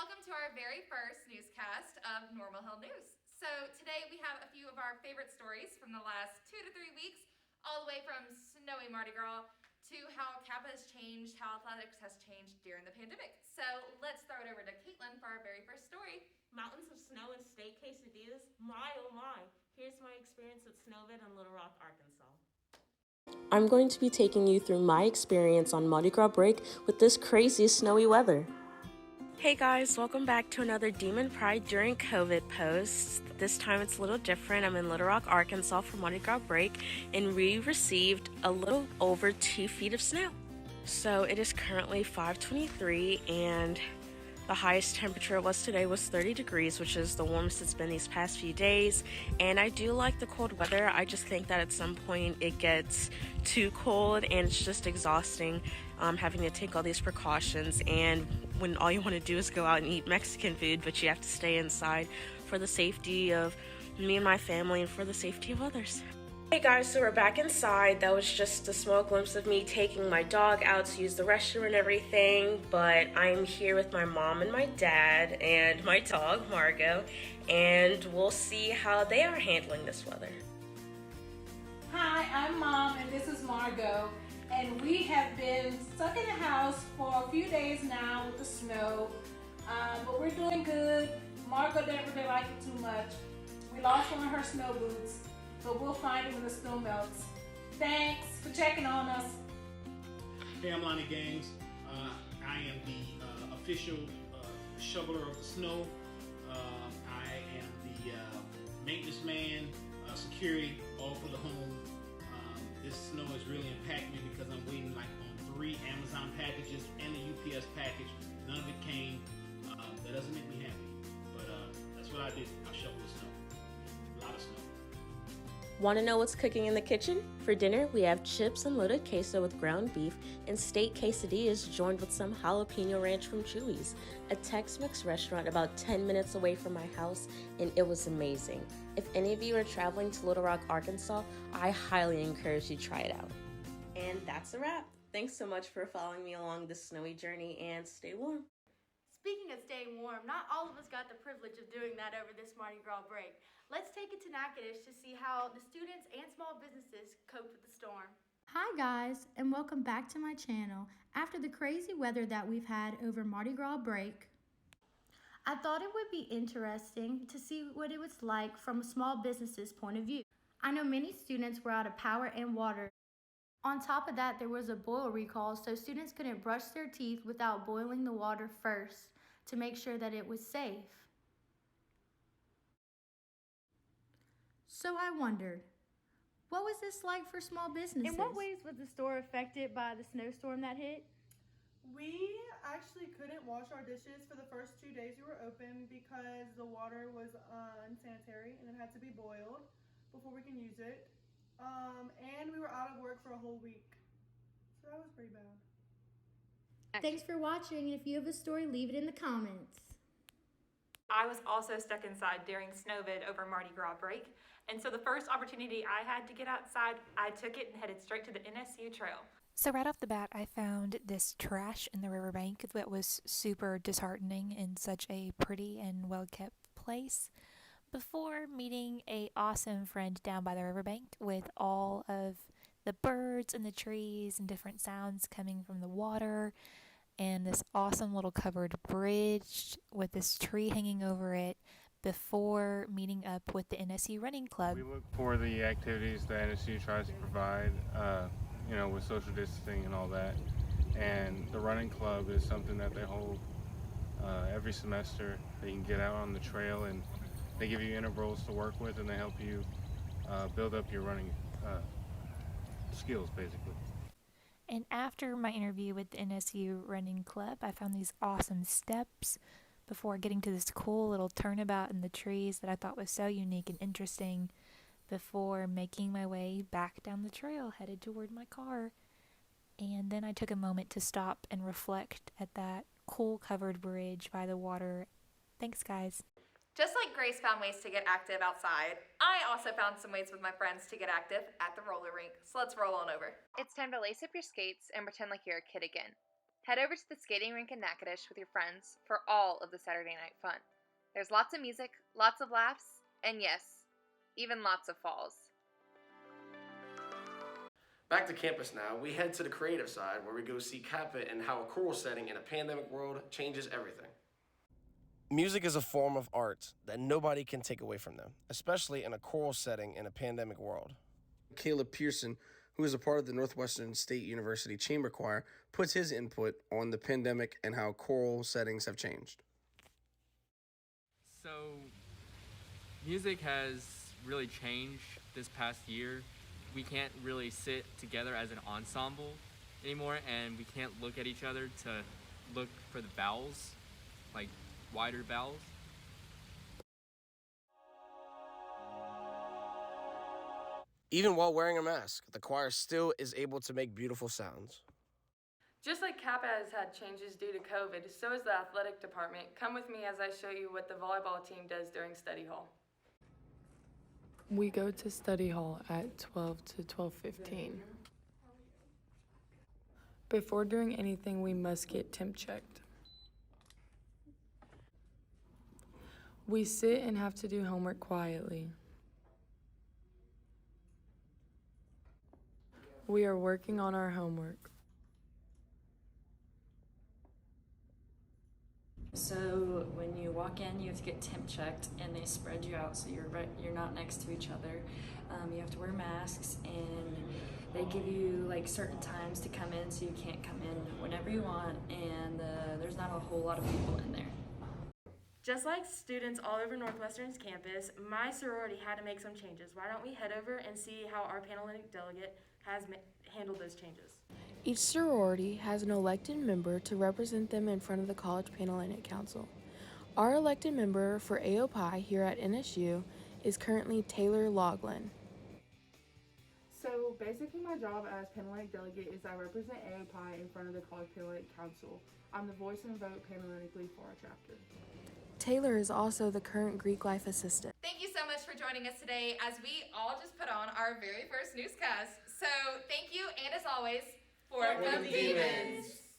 welcome to our very first newscast of Normal Hill News. So today we have a few of our favorite stories from the last 2 to 3 weeks, all the way from snowy Mardi Gras to how Kappa has changed, how athletics has changed during the pandemic. So let's throw it over to Caitlin for our very first story. Mountains of snow and steak quesadillas? My oh my. Here's my experience at Snowvid in Little Rock, Arkansas. I'm going to be taking you through my experience on Mardi Gras break with this crazy snowy weather. Hey guys, welcome back to another Demon Pride during COVID post. This time it's a little different. I'm in Little Rock, Arkansas for Mardi Gras break, and we received a little over 2 feet of snow. So it is currently 5:23 and the highest temperature it was today was 30 degrees, which is the warmest it's been these past few days. And I do like the cold weather. I just think that at some point it gets too cold and it's just exhausting having to take all these precautions. And when all you want to do is go out and eat Mexican food, but you have to stay inside for the safety of me and my family and for the safety of others. Hey guys, so we're back inside. That was just a small glimpse of me taking my dog out to use the restroom and everything, but I'm here with my mom and my dad and my dog, Margot, and we'll see how they are handling this weather. Hi, I'm Mom and this is Margot, and we have been stuck in the house for a few days now with the snow, but we're doing good. Margot didn't really like it too much. We lost one of her snow boots, but we'll find it when the snow melts. Thanks for checking on us. Hey, I'm Lonnie Gaines. I am the official shoveler of the snow. I am the maintenance man, security, all for the home. This snow has really impacted me because I'm waiting like on 3 Amazon packages and a UPS package. None of it came. That doesn't make me happy, but that's what I did. I shoveled the snow. A lot of snow. Want to know what's cooking in the kitchen? For dinner, we have chips and loaded queso with ground beef and steak quesadillas joined with some jalapeno ranch from Chuy's, a Tex-Mex restaurant about 10 minutes away from my house, and it was amazing. If any of you are traveling to Little Rock, Arkansas, I highly encourage you to try it out. And that's a wrap. Thanks so much for following me along this snowy journey, and stay warm. Speaking of staying warm, not all of us got the privilege of doing that over this Mardi Gras break. Let's take it to Natchitoches to see how the students and small businesses coped with the storm. Hi guys, and welcome back to my channel. After the crazy weather that we've had over Mardi Gras break, I thought it would be interesting to see what it was like from a small business's point of view. I know many students were out of power and water. On top of that, there was a boil recall, so students couldn't brush their teeth without boiling the water first to make sure that it was safe. So I wondered, what was this like for small businesses? In what ways was the store affected by the snowstorm that hit? We actually couldn't wash our dishes for the first 2 days we were open because the water was unsanitary and it had to be boiled before we can use it. And we were out of work for a whole week. So that was pretty bad. Thanks for watching, and if you have a story, leave it in the comments. I was also stuck inside during Snowvid over Mardi Gras break, and so the first opportunity I had to get outside, I took it and headed straight to the NSU trail. So right off the bat, I found this trash in the riverbank that was super disheartening in such a pretty and well-kept place, before meeting a awesome friend down by the riverbank with all of the birds and the trees and different sounds coming from the water, and this awesome little covered bridge with this tree hanging over it, before meeting up with the NSU Running Club. We look for the activities that NSU tries to provide, with social distancing and all that. And the running club is something that they hold every semester. They can get out on the trail and they give you intervals to work with, and they help you build up your running skills, basically. And after my interview with the NSU Running Club, I found these awesome steps before getting to this cool little turnabout in the trees that I thought was so unique and interesting, before making my way back down the trail headed toward my car. And then I took a moment to stop and reflect at that cool covered bridge by the water. Thanks, guys. Just like Grace found ways to get active outside, I also found some ways with my friends to get active at the roller rink. So let's roll on over. It's time to lace up your skates and pretend like you're a kid again. Head over to the skating rink in Natchitoches with your friends for all of the Saturday night fun. There's lots of music, lots of laughs, and yes, even lots of falls. Back to campus now, we head to the creative side where we go see Kappa and how a choral setting in a pandemic world changes everything. Music is a form of art that nobody can take away from them, especially in a choral setting in a pandemic world. Caleb Pearson, who is a part of the Northwestern State University Chamber Choir, puts his input on the pandemic and how choral settings have changed. So, music has really changed this past year. We can't really sit together as an ensemble anymore, and we can't look at each other to look for the vowels, like wider vowels. Even while wearing a mask, the choir still is able to make beautiful sounds. Just like Kappa has had changes due to COVID, so has the athletic department. Come with me as I show you what the volleyball team does during study hall. We go to study hall at 12 to 12:15. Before doing anything, we must get temp checked. We sit and have to do homework quietly. We are working on our homework. So when you walk in, you have to get temp checked, and they spread you out so you're not next to each other. You have to wear masks, and they give you like certain times to come in, so you can't come in whenever you want, and there's not a whole lot of people in there. Just like students all over Northwestern's campus, my sorority had to make some changes. Why don't we head over and see how our Panhellenic delegate has handled those changes? Each sorority has an elected member to represent them in front of the College Panhellenic Council. Our elected member for AOPI here at NSU is currently Taylor Loughlin. So basically my job as Panhellenic delegate is I represent AOPI in front of the College Panhellenic Council. I'm the voice and vote Panhellenically for our chapter. Taylor is also the current Greek life assistant. Thank you so much for joining us today as we all just put on our very first newscast. So thank you, and as always, for the demons.